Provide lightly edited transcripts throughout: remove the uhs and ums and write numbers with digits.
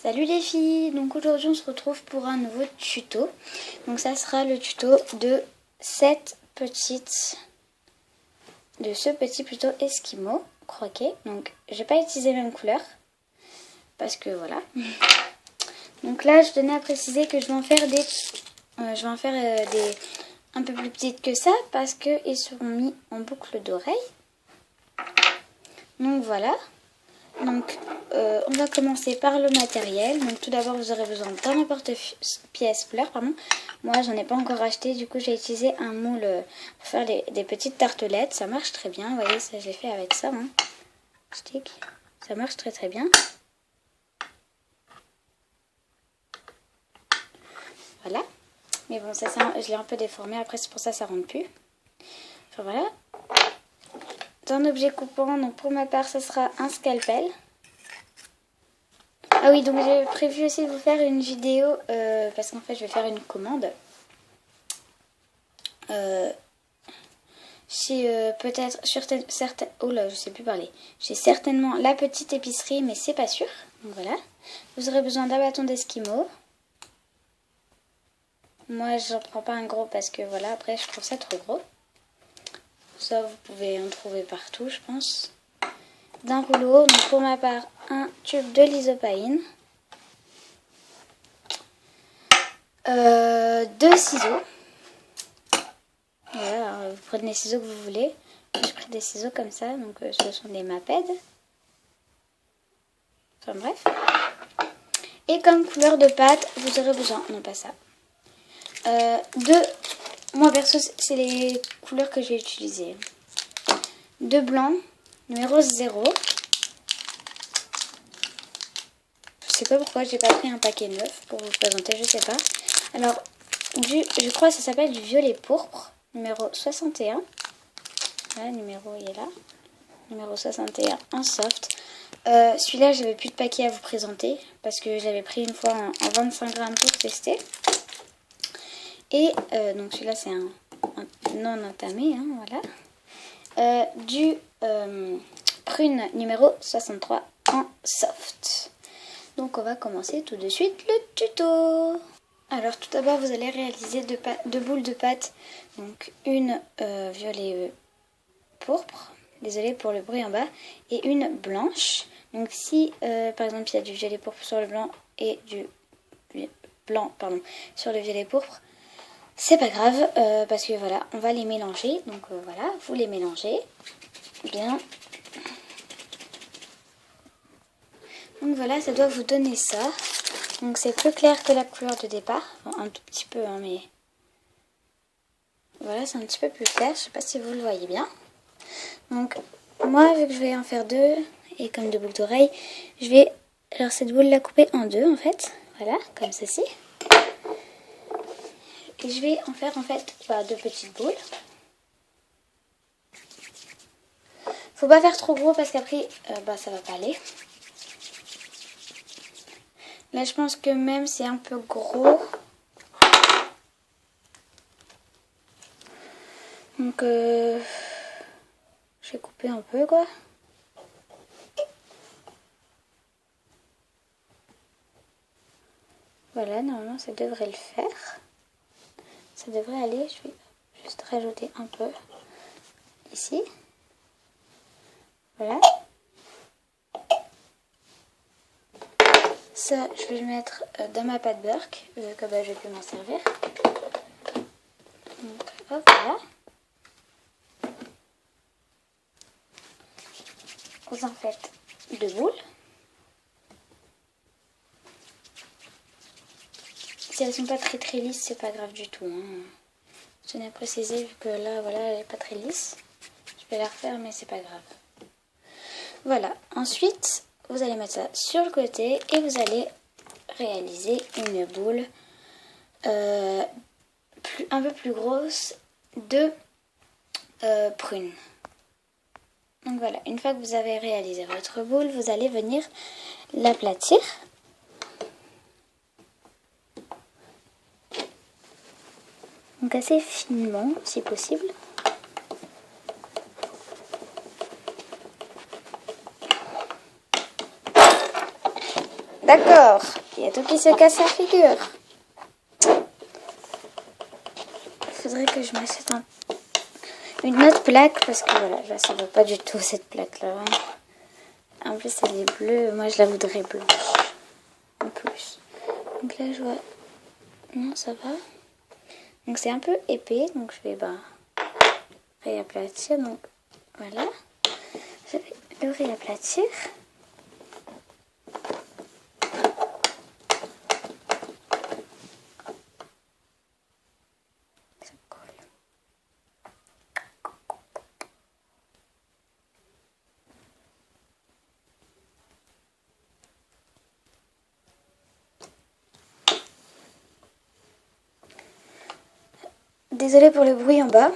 Salut les filles, donc aujourd'hui on se retrouve pour un nouveau tuto. Donc ça sera le tuto de ce petit plutôt esquimau croquet. Donc j'ai pas utilisé la même couleur parce que voilà. Donc là je tenais à préciser que je vais en faire des un peu plus petites que ça parce que ils seront mis en boucle d'oreille. Donc voilà. Donc on va commencer par le matériel. Donc tout d'abord vous aurez besoin d'un porte-pièce fleurs, pardon. Moi j'en ai pas encore acheté, du coup j'ai utilisé un moule pour faire des petites tartelettes. Ça marche très bien, vous voyez, ça j'ai fait avec ça, hein. Stick. Ça marche très très bien. Voilà. Mais bon, ça je l'ai un peu déformé, après c'est pour ça que ça rentre plus. Enfin voilà. D'un objet coupant, donc pour ma part ça sera un scalpel. Ah oui, donc j'ai prévu aussi de vous faire une vidéo parce qu'en fait je vais faire une commande chez peut-être certaines... Oh là, je sais plus parler. J'ai certainement la petite épicerie, mais c'est pas sûr. Donc voilà. Vous aurez besoin d'un bâton d'esquimau. Moi j'en prends pas un gros parce que voilà, après je trouve ça trop gros. Ça vous pouvez en trouver partout je pense. D'un rouleau, donc pour ma part un tube de lysopaïne. 2 ciseaux. Voilà, alors vous prenez les ciseaux que vous voulez. J'ai pris des ciseaux comme ça, donc ce sont des Maped. Enfin bref. Et comme couleur de pâte, vous aurez besoin, non pas ça, moi perso c'est les couleurs que j'ai utilisées. De blanc, numéro 0. Je sais pas pourquoi j'ai pas pris un paquet neuf pour vous présenter, je sais pas. Alors, je crois que ça s'appelle du violet pourpre, numéro 61. Voilà, le numéro il est là. Numéro 61 en soft. Celui-là, j'avais plus de paquet à vous présenter parce que j'avais pris une fois en 25 grammes pour tester. Et donc celui-là, c'est un non entamé, hein, voilà. Du prune numéro 63 en soft. Donc on va commencer tout de suite le tuto. Alors tout d'abord vous allez réaliser deux boules de pâte. Donc une violet pourpre, désolée pour le bruit en bas, et une blanche. Donc si par exemple il y a du violet pourpre sur le blanc et du blanc sur le violet pourpre, c'est pas grave parce que voilà, on va les mélanger. Donc voilà, vous les mélangez bien. Donc voilà, ça doit vous donner ça. Donc c'est plus clair que la couleur de départ. Bon, un tout petit peu, hein, mais... Voilà, c'est un petit peu plus clair. Je sais pas si vous le voyez bien. Donc moi, vu que je vais en faire 2, et comme 2 boucles d'oreilles, je vais... Alors cette boule la couper en 2 en fait. Voilà, comme ceci. Et je vais en faire en fait 2 petites boules. Faut pas faire trop gros parce qu'après, ça va pas aller. Là, je pense que même c'est un peu gros. Donc, je vais couper un peu, quoi. Voilà, normalement, ça devrait le faire. Ça devrait aller. Je vais juste rajouter un peu ici. Voilà. Ça, je vais le mettre dans ma pâte Burke, vu que je vais plus m'en servir. Donc, hop, voilà. Vous en faites 2 boules. Si elles sont pas très lisses, c'est pas grave du tout, hein. Je tenais à préciser, vu que là, voilà, elle est pas très lisse. Je vais la refaire, mais c'est pas grave. Voilà. Ensuite, vous allez mettre ça sur le côté et vous allez réaliser une boule un peu plus grosse de prune. Donc voilà, une fois que vous avez réalisé votre boule, vous allez venir l'aplatir. Donc assez finement si possible. D'accord. Il y a tout qui se casse la figure. Il faudrait que je m'achète une autre plaque parce que voilà, là ça va pas du tout cette plaque là. En plus elle est bleue, moi je la voudrais blanche. En plus. Donc là je vois. Non, ça va. Donc c'est un peu épais, donc je vais réaplatir. Donc voilà. Je vais le réaplatir. Ça colle. Désolée pour le bruit en bas.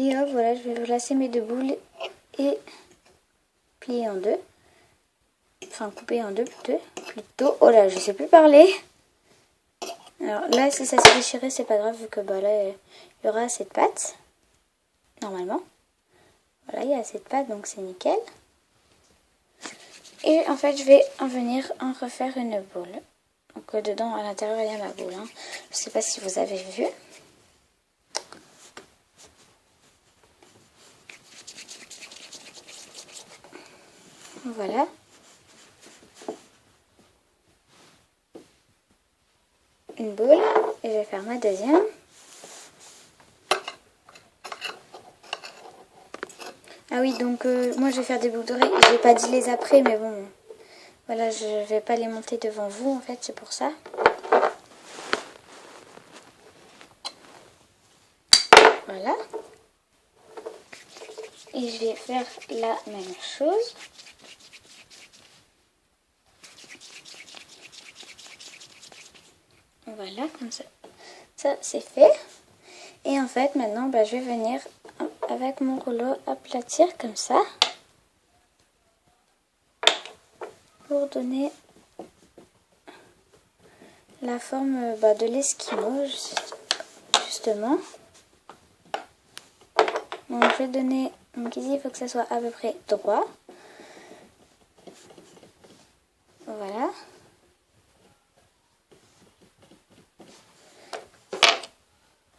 Et hop, voilà, je vais placer mes deux boules et plier en deux. Enfin, couper en deux plutôt. Oh là, je sais plus parler. Alors là, si ça s'est déchiré, c'est pas grave, vu que là, il y aura assez de pâte. Normalement. Voilà, il y a assez de pâte, donc c'est nickel. Et en fait, je vais venir en refaire une boule. Donc dedans, à l'intérieur, il y a ma boule. Hein. Je sais pas si vous avez vu. Voilà. Une boule. Et je vais faire ma deuxième. Ah oui, donc moi je vais faire des boucles d'oreilles. Je n'ai pas dit les après, mais bon. Voilà, je vais pas les monter devant vous, en fait, c'est pour ça. Voilà. Et je vais faire la même chose. Voilà, comme ça. Ça, c'est fait. Et en fait, maintenant, je vais venir avec mon rouleau aplatir comme ça. Pour donner la forme de l'esquimau, justement. Donc, je vais donner... Donc ici, il faut que ça soit à peu près droit. Voilà.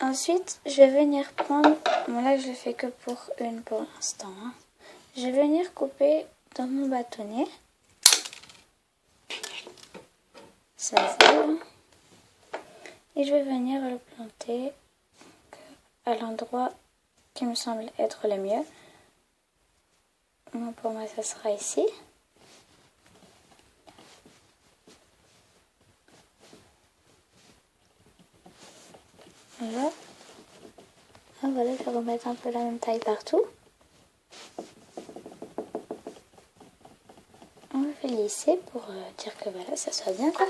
Ensuite, je vais venir prendre... Bon, là, je le fais que pour l'instant. Hein. Je vais venir couper dans mon bâtonnet. Ça va. Et je vais venir le planter à l'endroit qui me semble être le mieux. Donc, pour moi, ça sera ici. Voilà. Ah, voilà, je vais remettre un peu la même taille partout. On va lisser pour dire que voilà, ça soit bien quoi.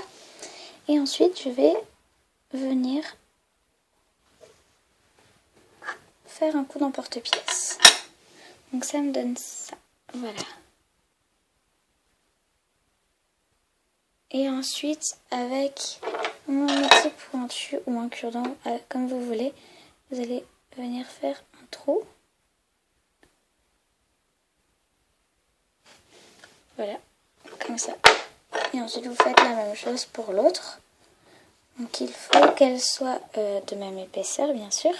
Et ensuite, je vais venir faire un coup d'emporte-pièce. Donc ça me donne ça. Voilà. Et ensuite, avec mon outil pointu ou un cure-dent, comme vous voulez, vous allez venir faire un trou. Voilà, comme ça. Et ensuite, vous faites la même chose pour l'autre. Donc il faut qu'elle soit de même épaisseur, bien sûr.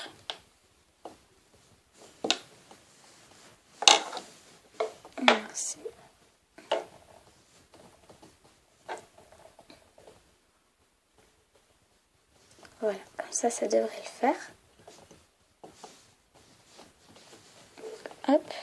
Merci. Voilà, comme ça devrait le faire. Hop.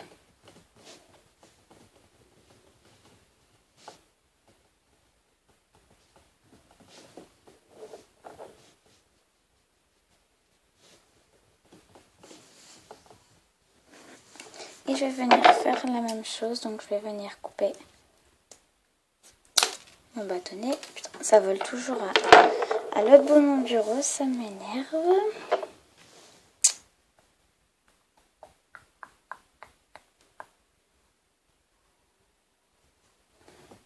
Et je vais venir faire la même chose, donc je vais venir couper mon bâtonnet. Putain, ça vole toujours à l'autre bout de mon bureau, ça m'énerve.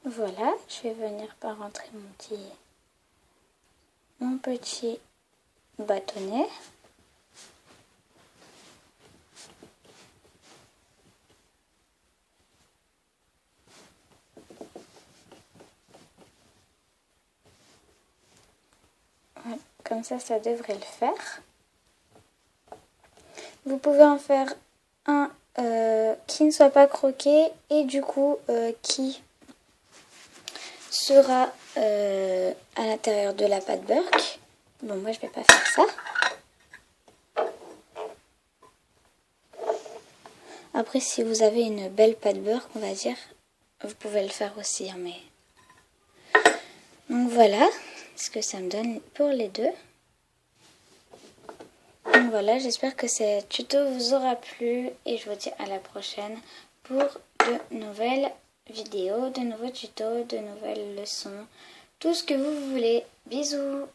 Voilà, je vais venir par rentrer mon petit mon petit bâtonnet. Voilà, comme ça devrait le faire. Vous pouvez en faire un qui ne soit pas croqué et du coup qui sera à l'intérieur de la pâte Burke. Bon, moi je vais pas faire ça. Après, si vous avez une belle pâte Burke, on va dire, vous pouvez le faire aussi, hein, mais... Donc voilà ce que ça me donne pour les deux. Donc voilà, j'espère que ce tuto vous aura plu et je vous dis à la prochaine pour de nouvelles vidéos, de nouveaux tutos, de nouvelles leçons, tout ce que vous voulez. Bisous!